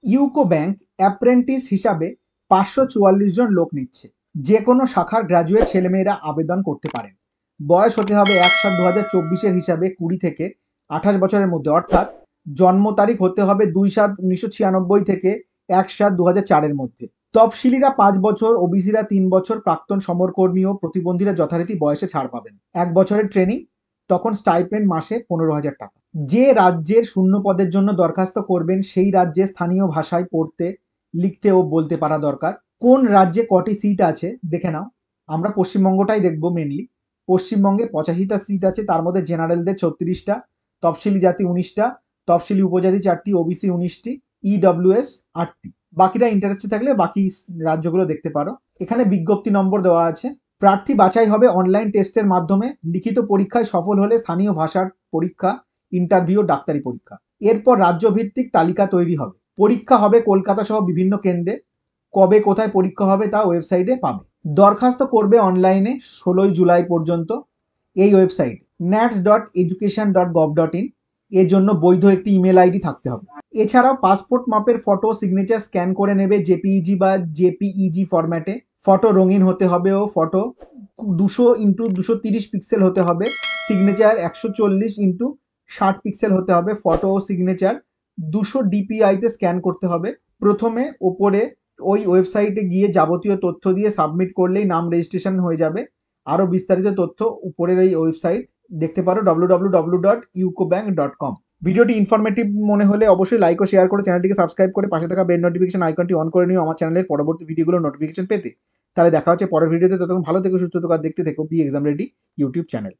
UCO bank apprentice হিসাবে 544 জন লোক নিচ্ছে। যে কোনো শাখার গ্র্যাজুয়েট ছেলেমেয়েরা আবেদন করতে পারেন। বয়স হতে হবে 1/7/2024 হিসাবে 20 থেকে 28 বছরের মধ্যে, অর্থাৎ জন্ম তারিখ হতে হবে 2/7/1996 থেকে 1/7/2004 মধ্যে। তফসিলিরা 5 বছর, ওবিসিরা 3 বছর, প্রাক্তন সমরকর্মী ও প্রতিবন্ধীরা যথারীতি বয়সে ছাড় পাবেন। 1 বছরের ট্রেনিং, তখন স্টাইপেন্ড মাসে 15,000 টাকা। যে রাজ্যের শূন্য পদের জন্য দরখাস্ত করবেন সেই রাজ্যে স্থানীয় ভাষায় পড়তে, লিখতে ও বলতে পারা দরকার। কোন রাজ্যে কটি সিট আছে দেখে নাও। আমরা পশ্চিমবঙ্গটাই দেখব মেনলি। পশ্চিমবঙ্গে 85টা সিট আছে, তার মধ্যে জেনারেলদের 36টা, তফসিলি জাতি 19টা, তফসিলি উপজাতি 4টি, ওবিসি 19টি, ইডব্লিউএস 8টি। বাকিরা ইন্টারেস্টে থাকলে বাকি রাজ্যগুলো দেখতে পারো। এখানে বিজ্ঞপ্তি নম্বর দেওয়া আছে। প্রার্থী বাছাই হবে অনলাইন টেস্টের মাধ্যমে। লিখিত পরীক্ষায় সফল হলে স্থানীয় ভাষার পরীক্ষা, ইন্টারভিউ, ডাক্তারি পরীক্ষা। এরপর রাজ্যভিত্তিক তালিকা তৈরি হবে। পরীক্ষা হবে কলকাতা সহ বিভিন্ন কেন্দ্রে। কবে কোথায় পরীক্ষা হবে তা ওয়েবসাইটে পাবে। দরখাস্ত করবে অনলাইনে 16 জুলাই পর্যন্ত। এই ওয়েবসাইট nats.education.gov.in। এর জন্য বৈধ একটি ইমেল আইডি থাকতে হবে। এছাড়াও পাসপোর্ট মাপের ফটো, সিগনেচার স্ক্যান করে নেবে জেপিইজি বা জেপিইজি ফরম্যাটে। ফটো রঙিন হতে হবে ও ফটো 200x230 পিক্সেল হতে হবে। সিগনেচার 140x60 পিক্সেল হতে হবে। ফটো ও সিগনেচার 200 ডিপিআইতে স্ক্যান করতে হবে। প্রথমে ওপরে ওই ওয়েবসাইটে গিয়ে যাবতীয় তথ্য দিয়ে সাবমিট করলেই নাম রেজিস্ট্রেশন হয়ে যাবে। আরও বিস্তারিত তথ্য উপরের এই ওয়েবসাইট দেখতে পারো www.ucobank.com। ভিডিওটি ইনফরমেটিভ মনে হলে অবশ্যই লাইক ও শেয়ার করে চ্যানেলটিকে সাবস্ক্রাইব করে পাশে থাকা বেল নোটিফিকেশন আইকনটি অন করে নিও আমার চ্যানেলের পরবর্তী ভিডিওগুলোর নোটিফিকেশন পেতে। তাহলে দেখা হচ্ছে পরের ভিডিওতে। ততক্ষণ ভালো থেকো, সুস্থ থেকো আর দেখতে থেকো B exam ready YouTube channel.